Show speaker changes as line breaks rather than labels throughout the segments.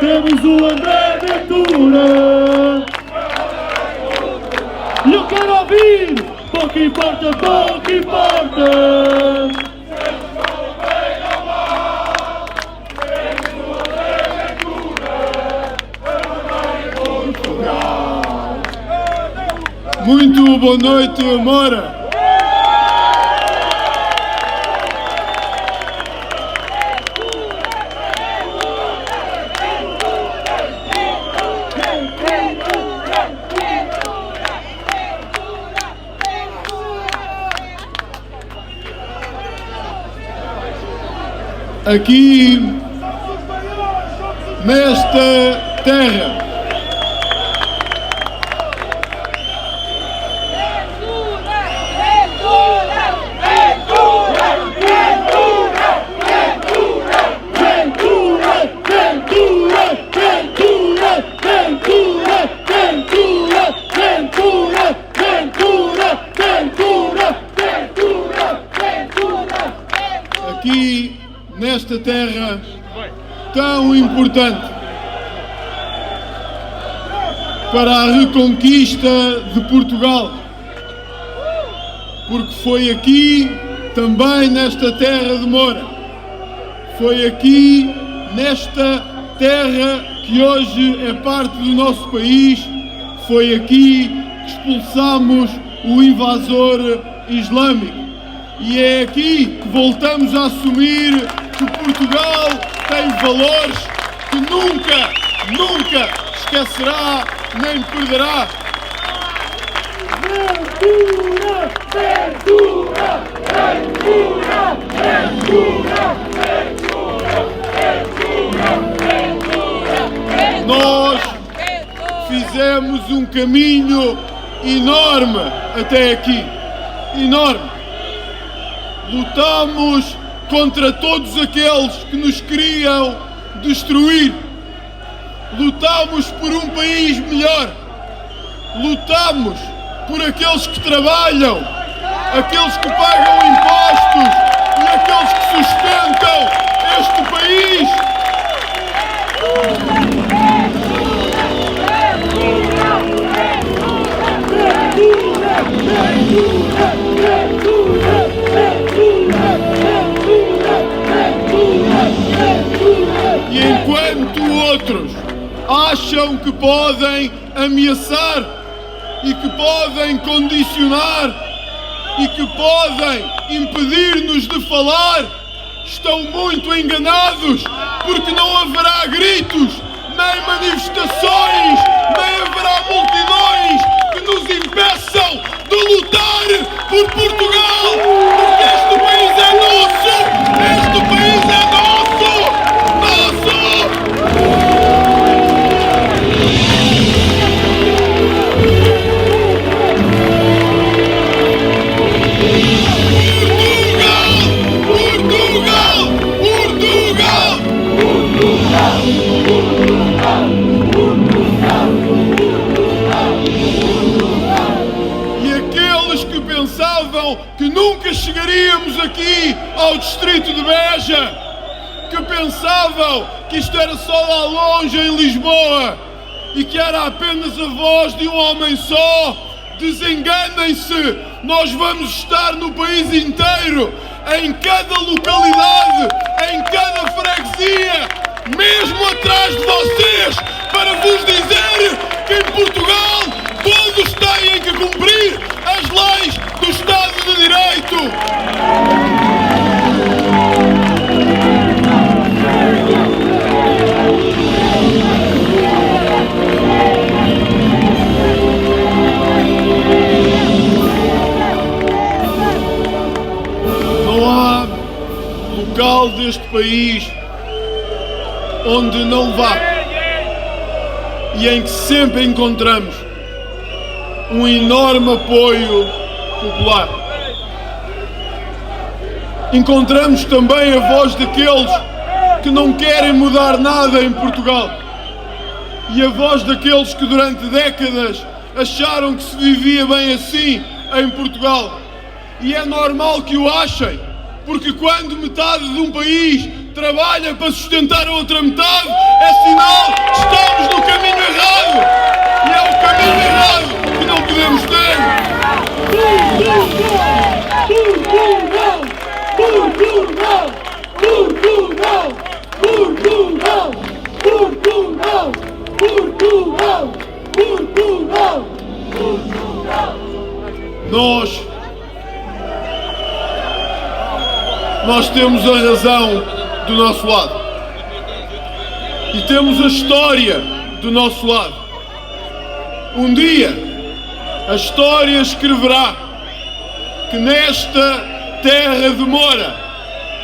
temos o André Ventura. E eu quero ouvir, pouco importa, pouco importa.
Muito boa noite, Moura. Aqui, nesta terra, aqui nesta terra tão importante para a reconquista de Portugal, porque foi aqui, também nesta terra de Moura, foi aqui, nesta terra que hoje é parte do nosso país, foi aqui que expulsamos o invasor islâmico. E é aqui que voltamos a assumir que Portugal tem valores que nunca esquecerá nem perderá.
Ventura, Ventura, Ventura, Ventura, Ventura, Ventura.
Nós fizemos um caminho enorme até aqui, enorme. Lutamos contra todos aqueles que nos queriam destruir. Lutamos por um país melhor. Lutamos por aqueles que trabalham, aqueles que pagam impostos e aqueles que sustentam este país. E enquanto outros acham que podem ameaçar e que podem condicionar e que podem impedir-nos de falar, estão muito enganados, porque não haverá gritos, nem manifestações, nem haverá multidões que nos impeçam de lutar por Portugal, porque este país é nosso! Este país é nosso! Nosso! E aqueles que pensavam que nunca chegaríamos aqui ao distrito de Beja, que pensavam que isto era só lá longe em Lisboa e que era apenas a voz de um homem só, desenganem-se. Nós vamos estar no país inteiro, em cada localidade, em cada freguesia, mesmo atrás de vocês, para vos dizer que em Portugal todos têm que cumprir as leis do Estado de Direito. Não há local deste país onde não vá e em que sempre encontramos um enorme apoio popular. Encontramos também a voz daqueles que não querem mudar nada em Portugal e a voz daqueles que durante décadas acharam que se vivia bem assim em Portugal. E é normal que o achem, porque quando metade de um país trabalha para sustentar a outra metade, é sinal que estamos no caminho errado. E é o caminho errado que não podemos ter.
Portugal! Portugal! Portugal! Portugal! Portugal! Portugal! Portugal! Portugal!
Nós temos a razão do nosso lado e temos a história do nosso lado. Um dia a história escreverá que nesta terra de Moura,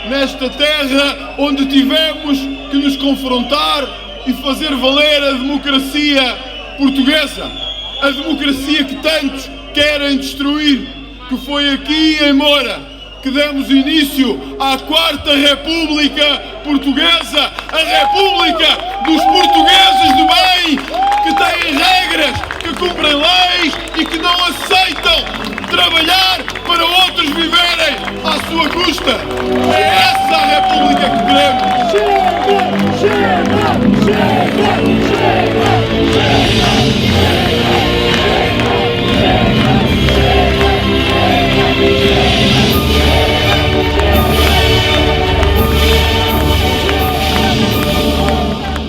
nesta terra onde tivemos que nos confrontar e fazer valer a democracia portuguesa, a democracia que tantos querem destruir, que foi aqui em Moura que demos início à Quarta República Portuguesa, a República dos portugueses de bem, que têm regras, que cumprem leis e que não aceitam trabalhar para outros viverem à sua custa. É essa a República que queremos.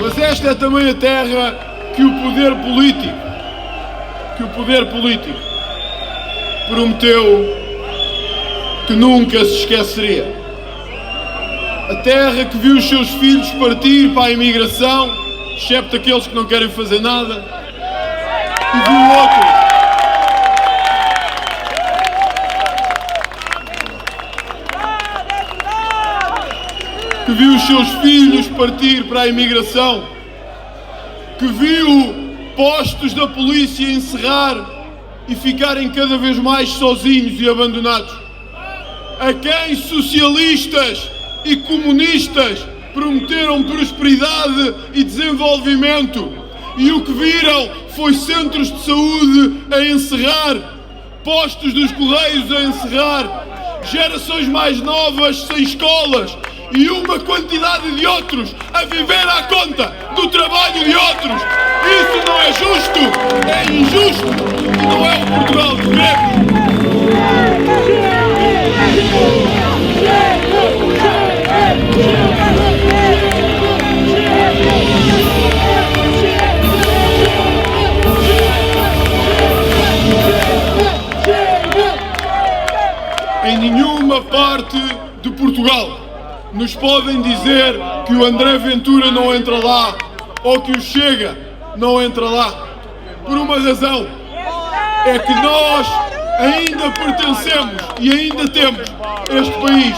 Mas esta é também a terra que o poder político prometeu que nunca se esqueceria. A terra que viu os seus filhos partir para a imigração, excepto aqueles que não querem fazer nada, e viu outros que viu os seus filhos partir para a imigração, que viu postos da polícia encerrar e ficarem cada vez mais sozinhos e abandonados, a quem socialistas e comunistas prometeram prosperidade e desenvolvimento, e o que viram foi centros de saúde a encerrar, postos dos correios a encerrar, gerações mais novas sem escolas e uma quantidade de outros a viver à conta do trabalho de outros. Isso não é justo, é injusto e não é o Portugal que queremos. Em nenhuma parte de Portugal nos podem dizer que o André Ventura não entra lá ou que o Chega não entra lá. Por uma razão, é que nós ainda pertencemos e ainda temos este país.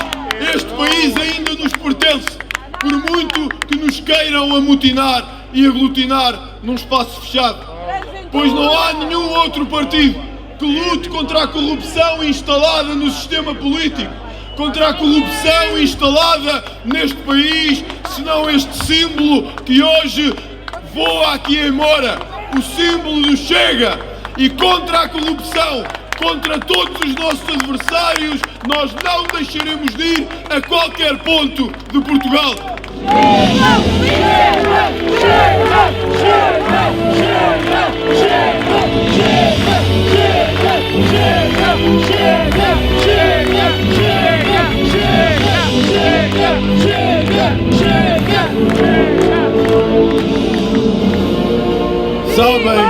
Este país ainda nos pertence, por muito que nos queiram amotinar e aglutinar num espaço fechado. Pois não há nenhum outro partido que lute contra a corrupção instalada no sistema político, contra a corrupção instalada neste país, senão este símbolo que hoje voa aqui em Moura, o símbolo do Chega. E contra a corrupção, contra todos os nossos adversários, nós não deixaremos de ir a qualquer ponto de Portugal. Sabem?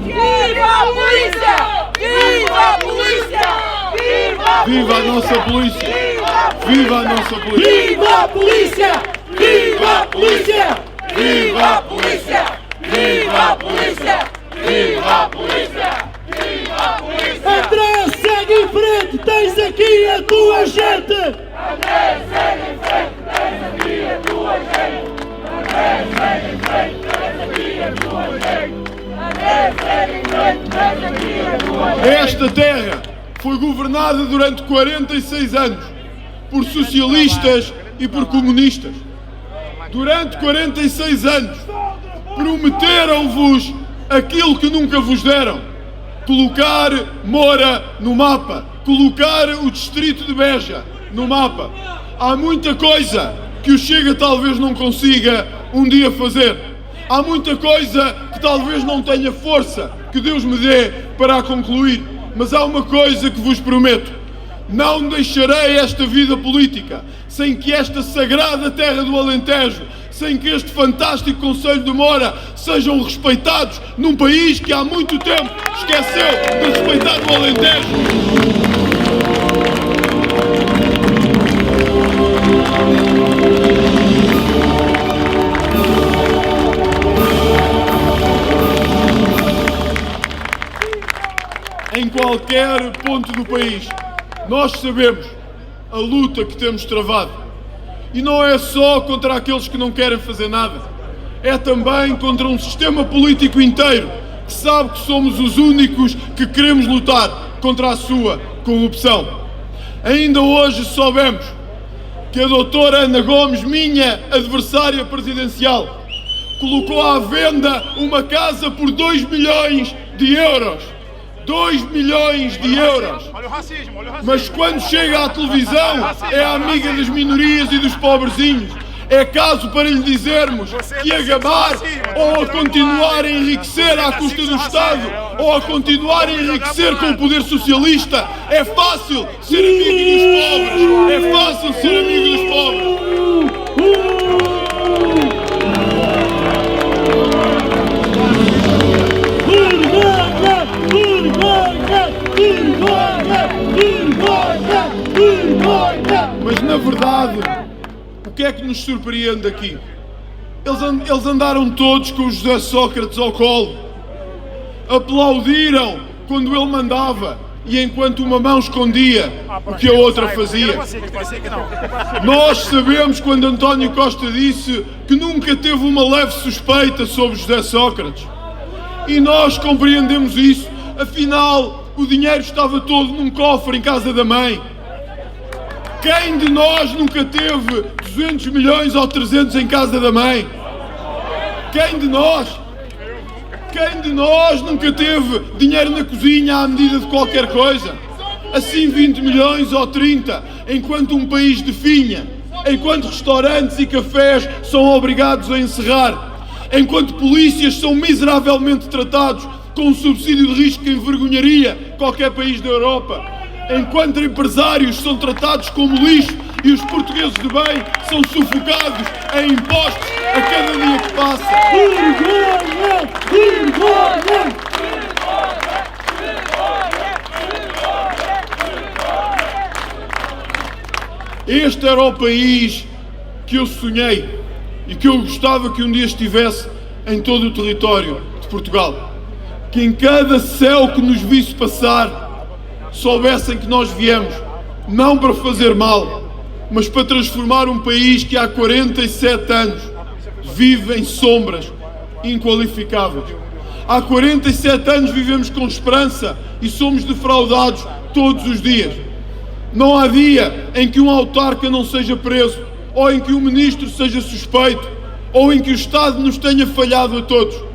Viva a polícia! Viva a polícia! Viva a polícia!
Viva a nossa polícia! Viva a nossa polícia!
Viva a polícia! Viva a polícia!
Viva a polícia! Viva a polícia! Viva a polícia! Viva a polícia!
André, segue em frente! Tens aqui a tua gente!
André, segue em frente! Tens aqui a tua gente! André, segue em frente! Tens aqui a tua gente! André, segue em frente! Tens aqui a tua gente!
Esta terra foi governada durante 46 anos por socialistas e por comunistas. Durante 46 anos prometeram-vos aquilo que nunca vos deram: colocar Moura no mapa, colocar o distrito de Beja no mapa. Há muita coisa que o Chega talvez não consiga um dia fazer. Há muita coisa que talvez não tenha força, que Deus me dê para a concluir, mas há uma coisa que vos prometo: não deixarei esta vida política sem que esta sagrada terra do Alentejo, sem que este fantástico Concelho de Mora sejam respeitados num país que há muito tempo esqueceu de respeitar o Alentejo. Em qualquer ponto do país, nós sabemos a luta que temos travado. E não é só contra aqueles que não querem fazer nada. É também contra um sistema político inteiro que sabe que somos os únicos que queremos lutar contra a sua corrupção. Ainda hoje soubemos que a doutora Ana Gomes, minha adversária presidencial, colocou à venda uma casa por 2 milhões de euros. 2 milhões de euros. Mas quando chega à televisão é amiga das minorias e dos pobrezinhos. É caso para lhe dizermos que a gabar ou a continuar a enriquecer à custa do Estado ou a continuar a enriquecer com o poder socialista, é fácil ser amigo dos pobres. É fácil ser amigo dos pobres. Mas na verdade, o que é que nos surpreende aqui? Eles andaram todos com o José Sócrates ao colo, aplaudiram quando ele mandava e enquanto uma mão escondia o que a outra fazia. Nós sabemos quando António Costa disse que nunca teve uma leve suspeita sobre José Sócrates. E nós compreendemos isso, afinal o dinheiro estava todo num cofre em casa da mãe. Quem de nós nunca teve 200 milhões ou 300 em casa da mãe? Quem de nós? Quem de nós nunca teve dinheiro na cozinha à medida de qualquer coisa? Assim 20 milhões ou 30, enquanto um país definha, enquanto restaurantes e cafés são obrigados a encerrar, enquanto polícias são miseravelmente tratados com um subsídio de risco que envergonharia qualquer país da Europa, enquanto empresários são tratados como lixo e os portugueses de bem são sufocados em impostos a cada dia que passa. Este era o país que eu sonhei e que eu gostava que um dia estivesse em todo o território de Portugal. Que em cada céu que nos visse passar soubessem que nós viemos não para fazer mal, mas para transformar um país que há 47 anos vive em sombras inqualificáveis. Há 47 anos vivemos com esperança e somos defraudados todos os dias. Não há dia em que um autarca não seja preso, ou em que um ministro seja suspeito, ou em que o Estado nos tenha falhado a todos.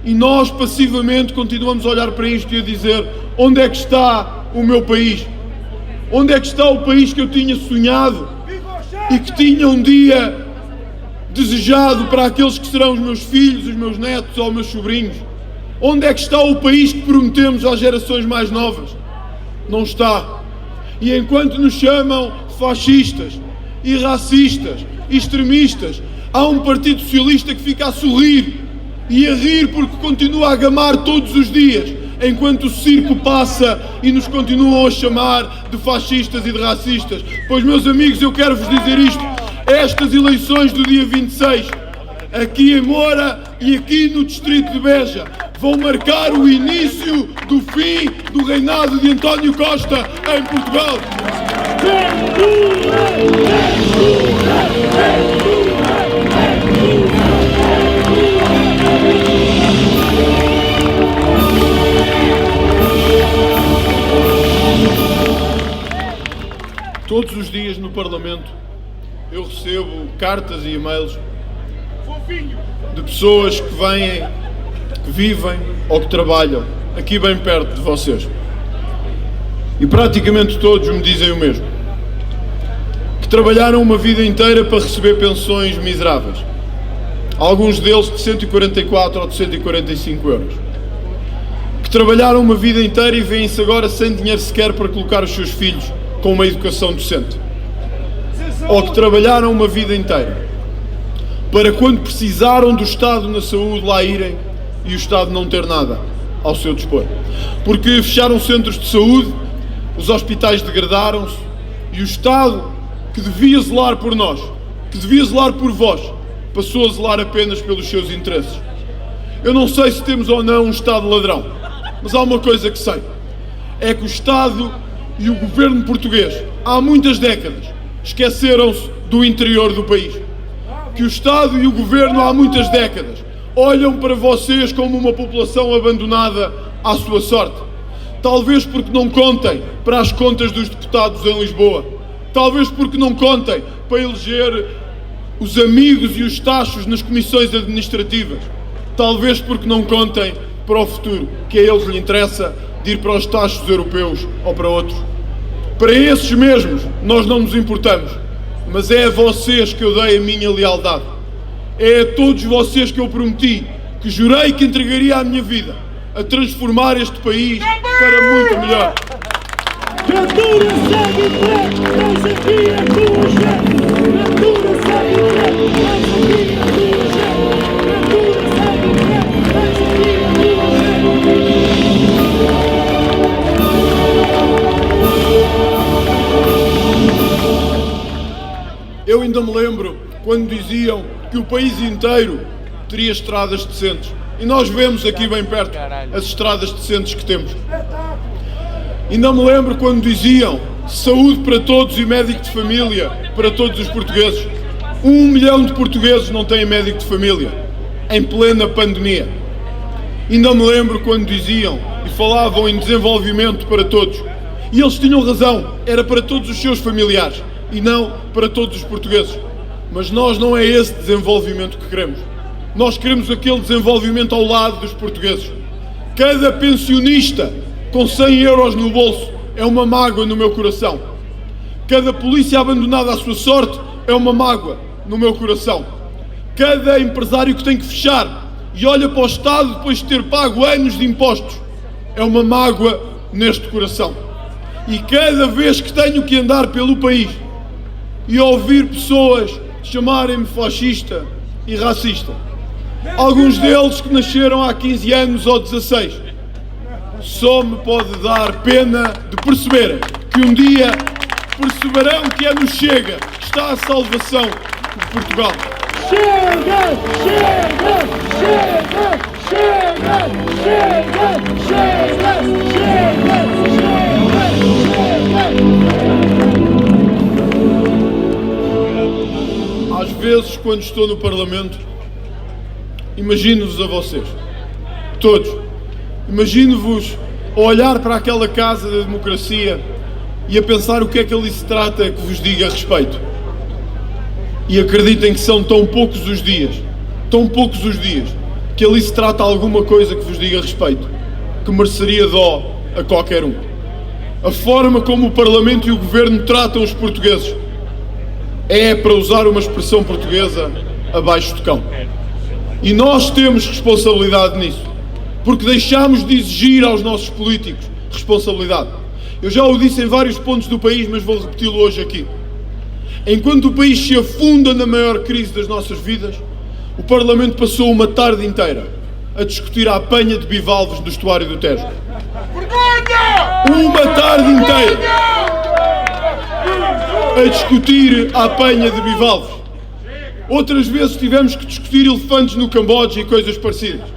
E nós passivamente continuamos a olhar para isto e a dizer: onde é que está o meu país? Onde é que está o país que eu tinha sonhado e que tinha um dia desejado para aqueles que serão os meus filhos, os meus netos ou os meus sobrinhos? Onde é que está o país que prometemos às gerações mais novas? Não está. E enquanto nos chamam fascistas e racistas e extremistas, há um Partido Socialista que fica a sorrir e a rir porque continua a gamar todos os dias, enquanto o circo passa e nos continuam a chamar de fascistas e de racistas. Pois, meus amigos, eu quero vos dizer isto: estas eleições do dia 26, aqui em Moura e aqui no distrito de Beja, vão marcar o início do fim do reinado de António Costa em Portugal. Todos os dias no Parlamento eu recebo cartas e e-mails de pessoas que vêm, que vivem ou que trabalham aqui bem perto de vocês. E praticamente todos me dizem o mesmo: que trabalharam uma vida inteira para receber pensões miseráveis, alguns deles de 144 ou de 145 euros, que trabalharam uma vida inteira e vêm-se agora sem dinheiro sequer para colocar os seus filhos com uma educação decente, ou que trabalharam uma vida inteira para quando precisaram do Estado na saúde lá irem e o Estado não ter nada ao seu dispor, porque fecharam centros de saúde, os hospitais degradaram-se e o Estado, que devia zelar por nós, que devia zelar por vós, passou a zelar apenas pelos seus interesses. Eu não sei se temos ou não um Estado ladrão, mas há uma coisa que sei, é que o Estado e o governo português, há muitas décadas, esqueceram-se do interior do país. Que o Estado e o governo, há muitas décadas, olham para vocês como uma população abandonada à sua sorte. Talvez porque não contem para as contas dos deputados em Lisboa. Talvez porque não contem para eleger os amigos e os tachos nas comissões administrativas. Talvez porque não contem para o futuro, que a eles lhe interessa de ir para os tachos europeus ou para outros. Para esses mesmos nós não nos importamos, mas é a vocês que eu dei a minha lealdade. É a todos vocês que eu prometi, que jurei que entregaria a minha vida a transformar este país para muito melhor.
Ventura segue em frente, mas aqui é tua gente. Ventura segue em frente, mas aqui é tua gente. Ventura segue em frente, mas aqui é tua gente.
Eu ainda me lembro quando diziam que o país inteiro teria estradas decentes. E nós vemos aqui bem perto as estradas decentes que temos. Ainda me lembro quando diziam saúde para todos e médico de família para todos os portugueses. 1 milhão de portugueses não têm médico de família, em plena pandemia. Ainda me lembro quando diziam e falavam em desenvolvimento para todos. E eles tinham razão, era para todos os seus familiares e não para todos os portugueses. Mas nós não é esse desenvolvimento que queremos. Nós queremos aquele desenvolvimento ao lado dos portugueses. Cada pensionista com 100 euros no bolso é uma mágoa no meu coração. Cada polícia abandonada à sua sorte é uma mágoa no meu coração. Cada empresário que tem que fechar e olha para o Estado depois de ter pago anos de impostos é uma mágoa neste coração. E cada vez que tenho que andar pelo país e ouvir pessoas chamarem-me fascista e racista, alguns deles que nasceram há 15 anos ou 16, só me pode dar pena de perceberem que um dia perceberão que é no Chega que está a salvação de Portugal.
Chega! Chega! Chega! Chega! Chega! Chega!
Às vezes, quando estou no Parlamento, imagino-vos a vocês, todos. Imagino-vos a olhar para aquela casa da democracia e a pensar o que é que ali se trata que vos diga a respeito. E acreditem que são tão poucos os dias, que ali se trata alguma coisa que vos diga a respeito, que mereceria dó a qualquer um. A forma como o Parlamento e o Governo tratam os portugueses é, para usar uma expressão portuguesa, abaixo de cão. E nós temos responsabilidade nisso, porque deixámos de exigir aos nossos políticos responsabilidade. Eu já o disse em vários pontos do país, mas vou repeti-lo hoje aqui. Enquanto o país se afunda na maior crise das nossas vidas, o Parlamento passou uma tarde inteira a discutir a apanha de bivalves do estuário do Tejo. Uma tarde inteira a discutir a apanha de bivalves. Outras vezes tivemos que discutir elefantes no Camboja e coisas parecidas.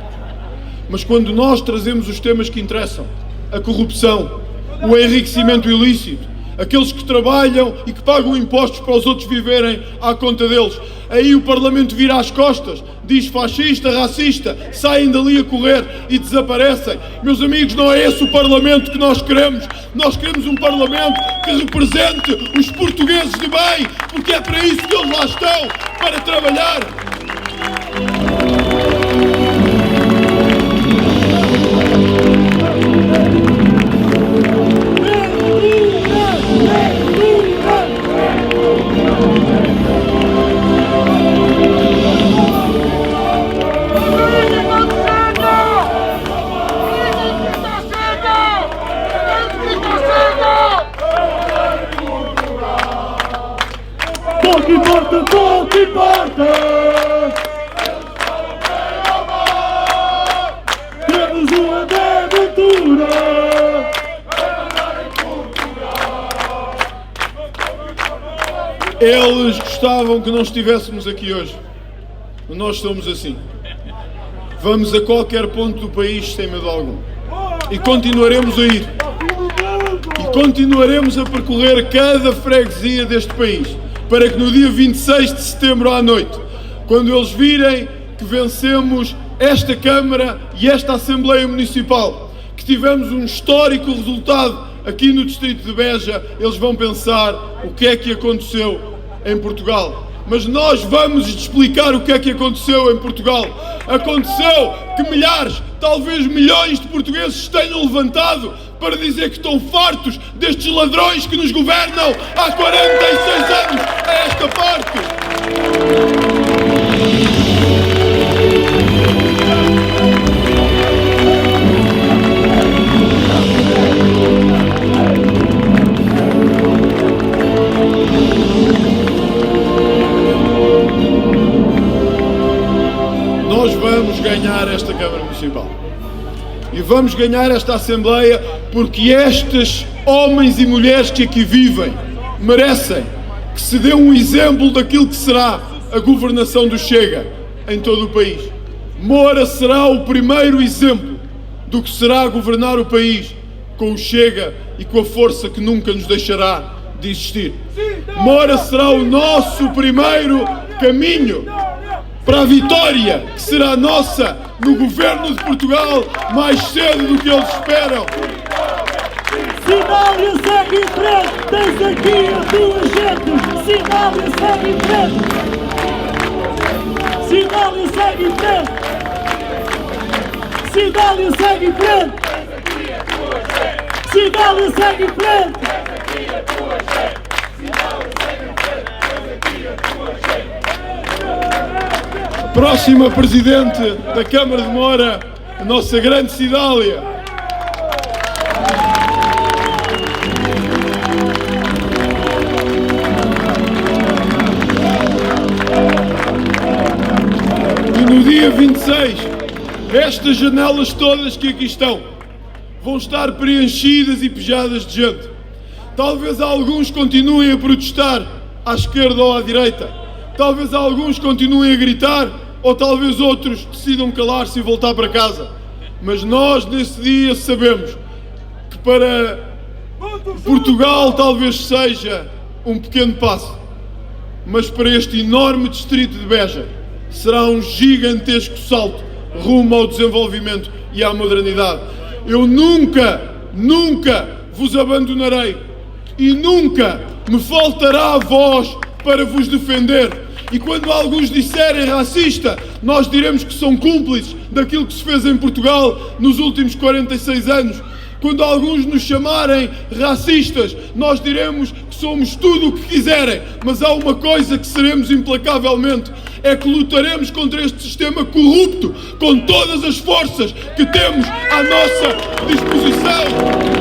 Mas quando nós trazemos os temas que interessam, a corrupção, o enriquecimento ilícito, aqueles que trabalham e que pagam impostos para os outros viverem à conta deles, aí o Parlamento vira as costas, diz fascista, racista, saem dali a correr e desaparecem. Meus amigos, não é esse o Parlamento que nós queremos. Nós queremos um Parlamento que represente os portugueses de bem, porque é para isso que eles lá estão, para trabalhar. Eles gostavam que não estivéssemos aqui hoje. Nós somos assim. Vamos a qualquer ponto do país sem medo algum. E continuaremos a ir. E continuaremos a percorrer cada freguesia deste país, para que no dia 26 de setembro à noite, quando eles virem que vencemos esta Câmara e esta Assembleia Municipal, que tivemos um histórico resultado aqui no distrito de Beja, eles vão pensar o que é que aconteceu em Portugal. Mas nós vamos explicar o que é que aconteceu em Portugal. Aconteceu que milhares, talvez milhões de portugueses tenham levantado para dizer que estão fartos destes ladrões que nos governam há 46 anos a esta parte. Nós vamos ganhar esta Câmara Municipal. E vamos ganhar esta Assembleia porque estes homens e mulheres que aqui vivem merecem que se dê um exemplo daquilo que será a governação do Chega em todo o país. Moura será o primeiro exemplo do que será governar o país com o Chega e com a força que nunca nos deixará de existir. Moura será o nosso primeiro caminho para a vitória que será nossa no governo de Portugal mais cedo do que eles esperam.
Cidália segue em frente, tens aqui a tua gente. Cidália segue em frente. Cidália segue em frente. Cidália segue em frente. Cidália segue em frente.
Próxima Presidente da Câmara de Moura, a nossa grande Cidália. E no dia 26, estas janelas todas que aqui estão vão estar preenchidas e pejadas de gente. Talvez alguns continuem a protestar à esquerda ou à direita. Talvez alguns continuem a gritar, ou talvez outros decidam calar-se e voltar para casa. Mas nós, nesse dia, sabemos que para Portugal talvez seja um pequeno passo, mas para este enorme distrito de Beja será um gigantesco salto rumo ao desenvolvimento e à modernidade. Eu nunca vos abandonarei e nunca me faltará a voz para vos defender. E quando alguns disserem racista, nós diremos que são cúmplices daquilo que se fez em Portugal nos últimos 46 anos. Quando alguns nos chamarem racistas, nós diremos que somos tudo o que quiserem. Mas há uma coisa que seremos implacavelmente, é que lutaremos contra este sistema corrupto com todas as forças que temos à nossa disposição.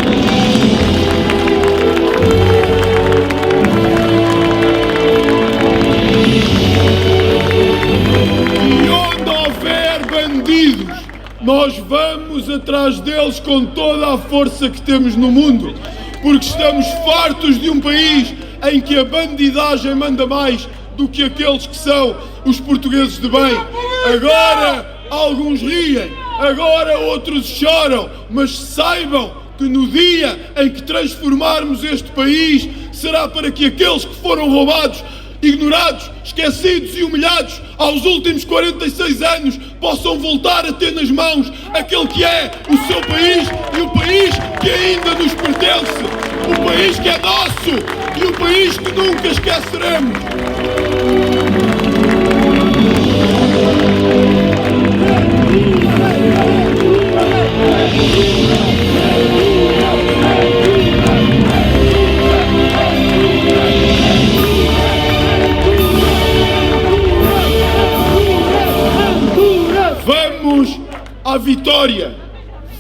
Nós vamos atrás deles com toda a força que temos no mundo, porque estamos fartos de um país em que a bandidagem manda mais do que aqueles que são os portugueses de bem. Agora alguns riem, agora outros choram, mas saibam que no dia em que transformarmos este país será para que aqueles que foram roubados, ignorados, esquecidos e humilhados aos últimos 46 anos possam voltar a ter nas mãos aquele que é o seu país e o país que ainda nos pertence, o país que é nosso e o país que nunca esqueceremos. Vamos à vitória,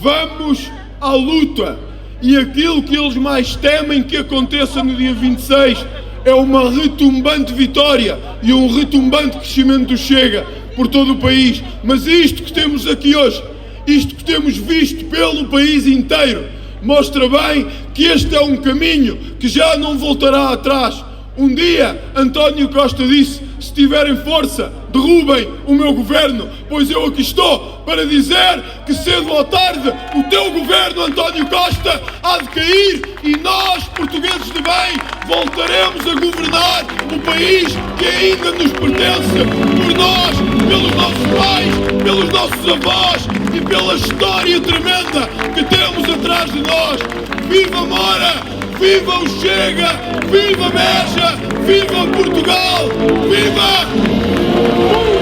vamos à luta, e aquilo que eles mais temem que aconteça no dia 26 é uma retumbante vitória e um retumbante crescimento do Chega por todo o país. Mas isto que temos aqui hoje, isto que temos visto pelo país inteiro, mostra bem que este é um caminho que já não voltará atrás. Um dia, António Costa disse: se tiverem força, derrubem o meu governo, pois eu aqui estou para dizer que cedo ou tarde o teu governo, António Costa, há de cair e nós, portugueses de bem, voltaremos a governar o país que ainda nos pertence, por nós, pelos nossos pais, pelos nossos avós e pela história tremenda que temos atrás de nós. Viva Moura! Viva o Chega! Viva Beja! Viva Portugal! Viva!